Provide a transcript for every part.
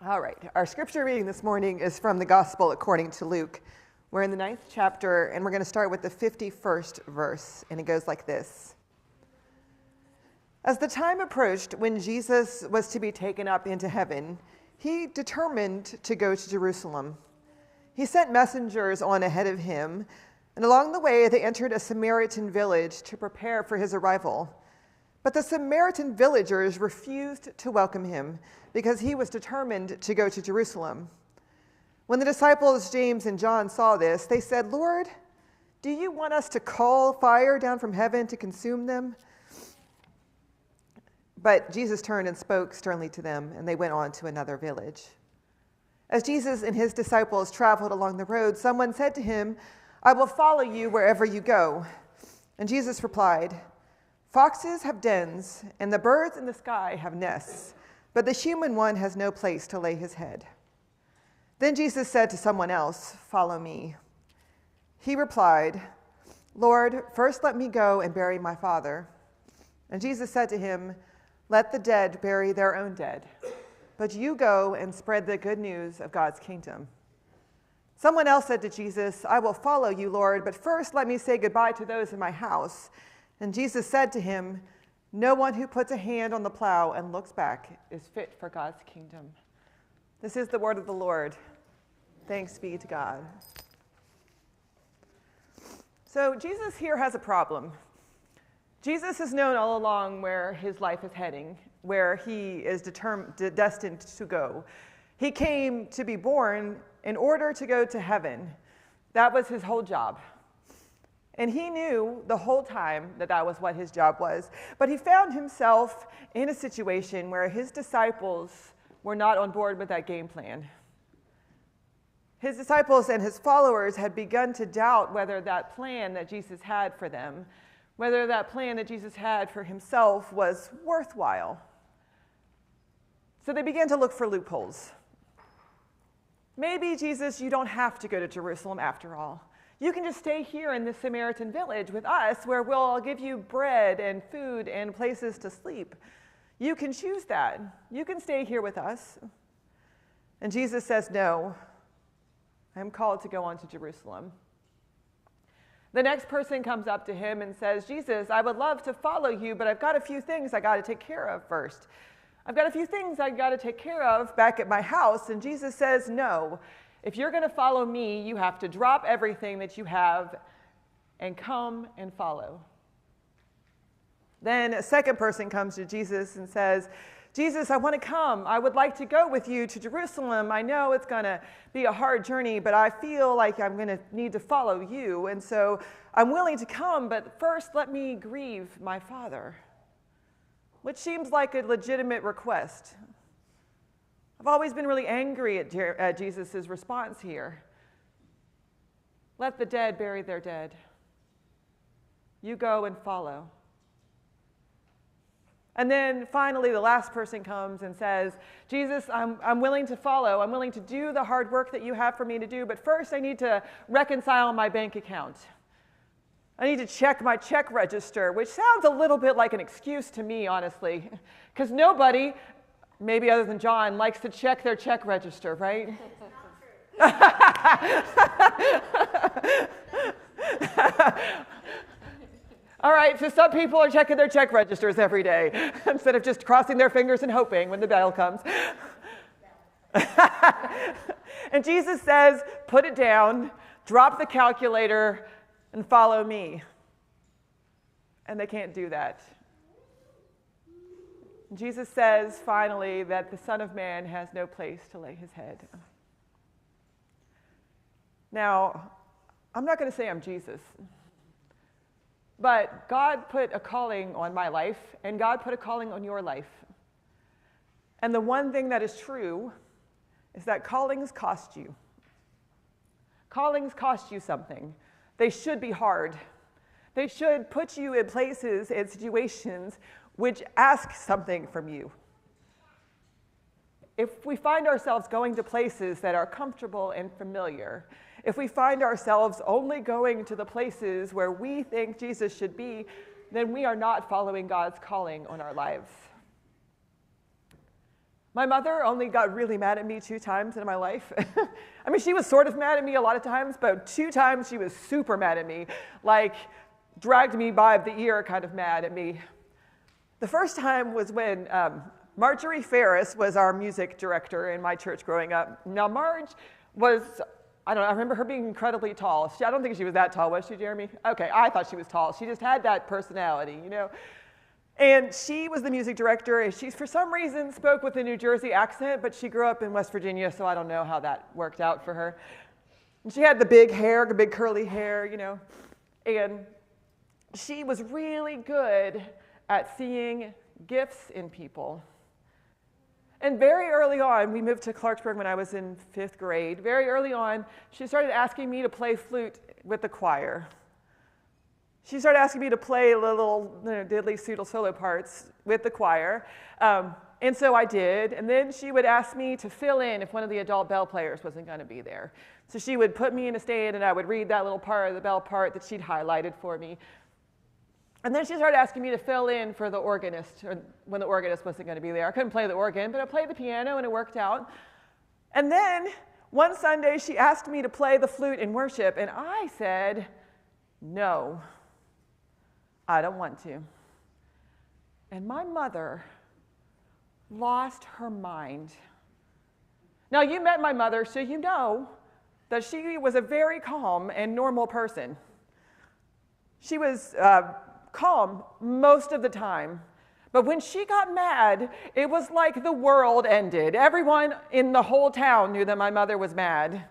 All right, our scripture reading this morning is from the Gospel according to Luke. We're in the 9th chapter, and we're going to start with the 51st verse, and it goes like this. As the time approached when Jesus was to be taken up into heaven, he determined to go to Jerusalem. He sent messengers on ahead of him, and along the way they entered a Samaritan village to prepare for his arrival. But the Samaritan villagers refused to welcome him because he was determined to go to Jerusalem. When the disciples James and John saw this, they said, "Lord, do you want us to call fire down from heaven to consume them?" But Jesus turned and spoke sternly to them, and they went on to another village. As Jesus and his disciples traveled along the road, someone said to him, "I will follow you wherever you go." And Jesus replied, "Foxes have dens, and the birds in the sky have nests, but the human one has no place to lay his head." Then Jesus said to someone else, "Follow me." He replied, "Lord, first let me go and bury my father." And Jesus said to him, "Let the dead bury their own dead, but you go and spread the good news of God's kingdom." Someone else said to Jesus, "I will follow you, Lord, but first let me say goodbye to those in my house." And Jesus said to him, "No one who puts a hand on the plow and looks back is fit for God's kingdom." This is the word of the Lord. Thanks be to God. So Jesus here has a problem. Jesus has known all along where his life is heading, where he is destined to go. He came to be born in order to go to heaven. That was his whole job. And he knew the whole time that that was what his job was. But he found himself in a situation where his disciples were not on board with that game plan. His disciples and his followers had begun to doubt whether that plan that Jesus had for them, whether that plan that Jesus had for himself was worthwhile. So they began to look for loopholes. Maybe, Jesus, you don't have to go to Jerusalem after all. You can just stay here in this Samaritan village with us where we'll give you bread and food and places to sleep. You can choose that. You can stay here with us. And Jesus says, "No, I'm called to go on to Jerusalem." The next person comes up to him and says, "Jesus, I would love to follow you, but I've got a few things I got to take care of first. I've got a few things I got to take care of back at my house." And Jesus says, "No. If you're going to follow me, you have to drop everything that you have and come and follow." Then a second person comes to Jesus and says, "Jesus, I want to come. I would like to go with you to Jerusalem. I know it's going to be a hard journey, but I feel like I'm going to need to follow you. And so I'm willing to come, but first let me grieve my father," which seems like a legitimate request. I've always been really angry at Jesus' response here. Let the dead bury their dead. You go and follow. And then finally, the last person comes and says, "Jesus, I'm willing to follow. I'm willing to do the hard work that you have for me to do, but first I need to reconcile my bank account. I need to check my check register," which sounds a little bit like an excuse to me, honestly, because nobody, maybe other than John, likes to check their check register, right? All right, so some people are checking their check registers every day instead of just crossing their fingers and hoping when the bell comes. And Jesus says, "Put it down, drop the calculator, and follow me." And they can't do that. Jesus says, finally, that the Son of Man has no place to lay his head. Now, I'm not going to say I'm Jesus, but God put a calling on my life, and God put a calling on your life. And the one thing that is true is that callings cost you. Callings cost you something. They should be hard. They should put you in places and situations which ask something from you. If we find ourselves going to places that are comfortable and familiar, if we find ourselves only going to the places where we think Jesus should be, then we are not following God's calling on our lives. My mother only got really mad at me 2 times in my life. I mean, she was sort of mad at me a lot of times, but 2 times she was super mad at me, like dragged me by the ear kind of mad at me. The first time was when Marjorie Ferris was our music director in my church growing up. Now, Marge was, I don't know, I remember her being incredibly tall. I don't think she was that tall, was she, Jeremy? Okay, I thought she was tall. She just had that personality, you know? And she was the music director, and she, for some reason, spoke with a New Jersey accent, but she grew up in West Virginia, so I don't know how that worked out for her. And she had the big hair, the big curly hair, you know, and she was really good at seeing gifts in people. And very early on, we moved to Clarksburg when I was in 5th grade. Very early on, she started asking me to play flute with the choir. She started asking me to play little diddly solo parts with the choir. And so I did. And then she would ask me to fill in if one of the adult bell players wasn't going to be there. So she would put me in a stand, and I would read that little part of the bell part that she'd highlighted for me. And then she started asking me to fill in for the organist when the organist wasn't going to be there. I couldn't play the organ, but I played the piano, and it worked out. And then one Sunday, she asked me to play the flute in worship, and I said, no, I don't want to. And my mother lost her mind. Now, you met my mother, so you know that she was a very calm and normal person. She was calm most of the time. But when she got mad, it was like the world ended. Everyone in the whole town knew that my mother was mad.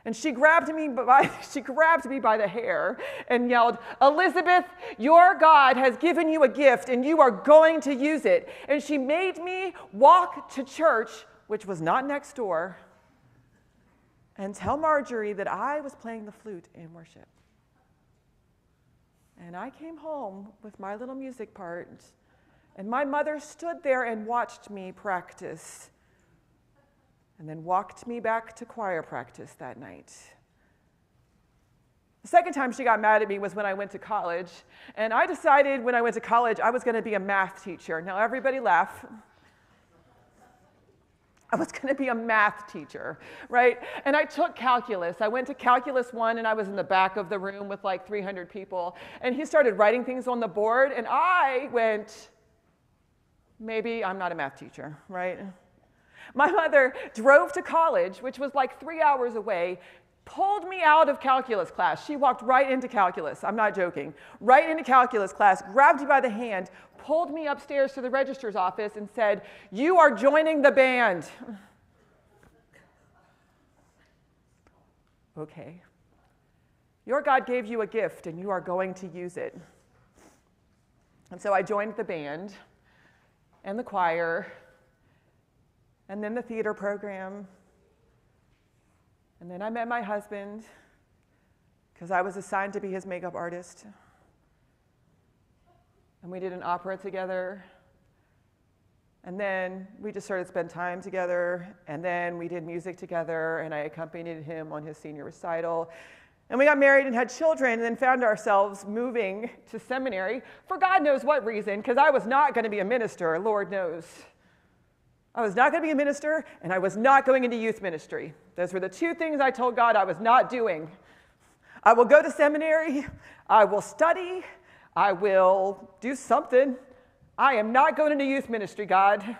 And she grabbed me by the hair and yelled, "Elizabeth, your God has given you a gift and you are going to use it." And she made me walk to church, which was not next door, and tell Marjorie that I was playing the flute in worship. And I came home with my little music part, and my mother stood there and watched me practice, and then walked me back to choir practice that night. The second time she got mad at me was when I went to college, and I decided when I went to college I was going to be a math teacher. Now everybody laugh. I was going to be a math teacher, right? And I took calculus. I went to Calculus 1, and I was in the back of the room with like 300 people. And he started writing things on the board, and I went, maybe I'm not a math teacher, right? My mother drove to college, which was like 3 hours away, pulled me out of calculus class. She walked right into calculus. I'm not joking. Right into calculus class, grabbed me by the hand, pulled me upstairs to the registrar's office and said, "You are joining the band." Okay. Your God gave you a gift and you are going to use it. And so I joined the band and the choir and then the theater program. And then I met my husband because I was assigned to be his makeup artist. And we did an opera together. And then we just started to spend time together. And then we did music together, and I accompanied him on his senior recital. And we got married and had children, and then found ourselves moving to seminary for God knows what reason, because I was not going to be a minister, Lord knows. I was not going to be a minister, and I was not going into youth ministry. Those were the 2 things I told God I was not doing. I will go to seminary, I will study, I will do something. I am not going into youth ministry, God.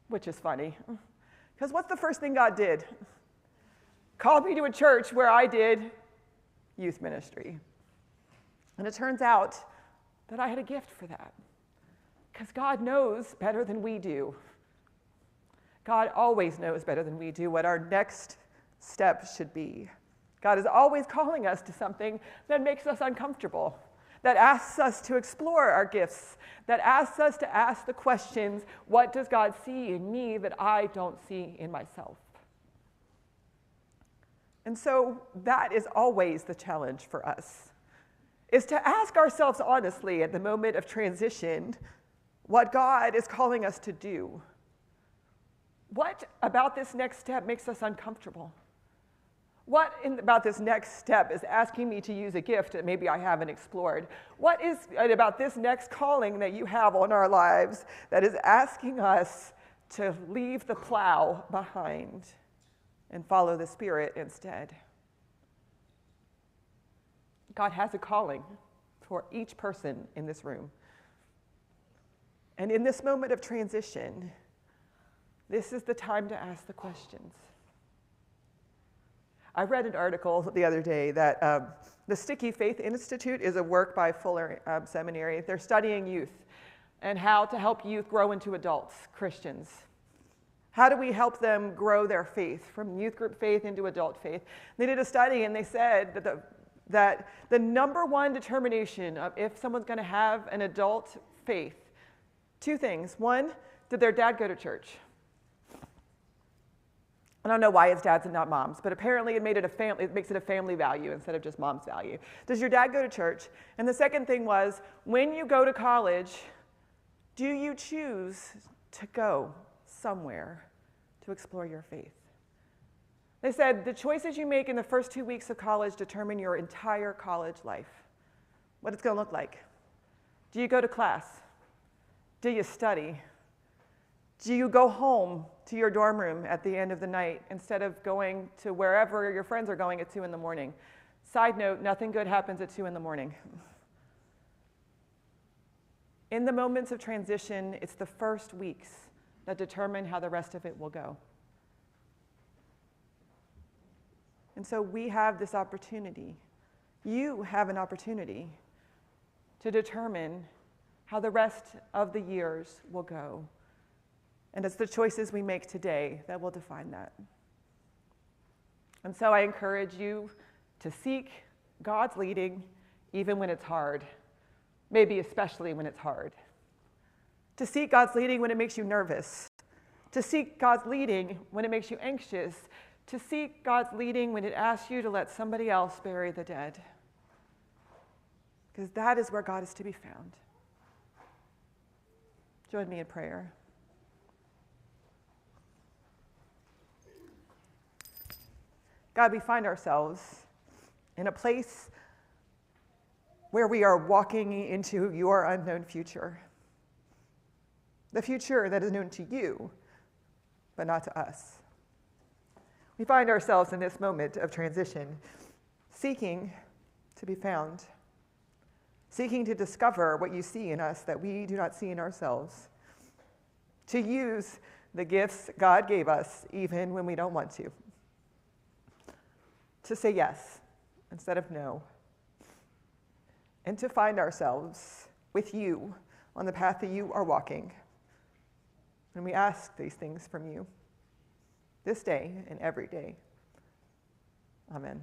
Which is funny, because what's the first thing God did? Called me to a church where I did youth ministry. And it turns out that I had a gift for that. Because God knows better than we do. God always knows better than we do what our next step should be. God is always calling us to something that makes us uncomfortable, that asks us to explore our gifts, that asks us to ask the questions, what does God see in me that I don't see in myself? And so that is always the challenge for us, is to ask ourselves honestly at the moment of transition what God is calling us to do. What about this next step makes us uncomfortable? What about this next step is asking me to use a gift that maybe I haven't explored? What is it about this next calling that you have on our lives that is asking us to leave the plow behind and follow the Spirit instead? God has a calling for each person in this room. And in this moment of transition, this is the time to ask the questions. I read an article the other day that the Sticky Faith Institute is a work by Fuller Seminary. They're studying youth and how to help youth grow into adults, Christians. How do we help them grow their faith from youth group faith into adult faith? They did a study and they said that the number one determination of if someone's going to have an adult faith, two things. One, did their dad go to church? I don't know why it's dads and not moms, but apparently it makes it a family value instead of just mom's value. Does your dad go to church? And the second thing was, when you go to college, do you choose to go somewhere to explore your faith? They said the choices you make in the first 2 weeks of college determine your entire college life, what it's going to look like. Do you go to class? Do you study? Do you go home to your dorm room at the end of the night instead of going to wherever your friends are going at 2 in the morning? Side note, nothing good happens at 2 in the morning. In the moments of transition, it's the first weeks that determine how the rest of it will go. And so we have this opportunity. You have an opportunity to determine how the rest of the years will go. And it's the choices we make today that will define that. And so I encourage you to seek God's leading even when it's hard, maybe especially when it's hard. To seek God's leading when it makes you nervous. To seek God's leading when it makes you anxious. To seek God's leading when it asks you to let somebody else bury the dead. Because that is where God is to be found. Join me in prayer. God, we find ourselves in a place where we are walking into your unknown future. The future that is known to you, but not to us. We find ourselves in this moment of transition, seeking to be found, seeking to discover what you see in us that we do not see in ourselves, to use the gifts God gave us even when we don't want to say yes instead of no, and to find ourselves with you on the path that you are walking. And we ask these things from you this day and every day. Amen.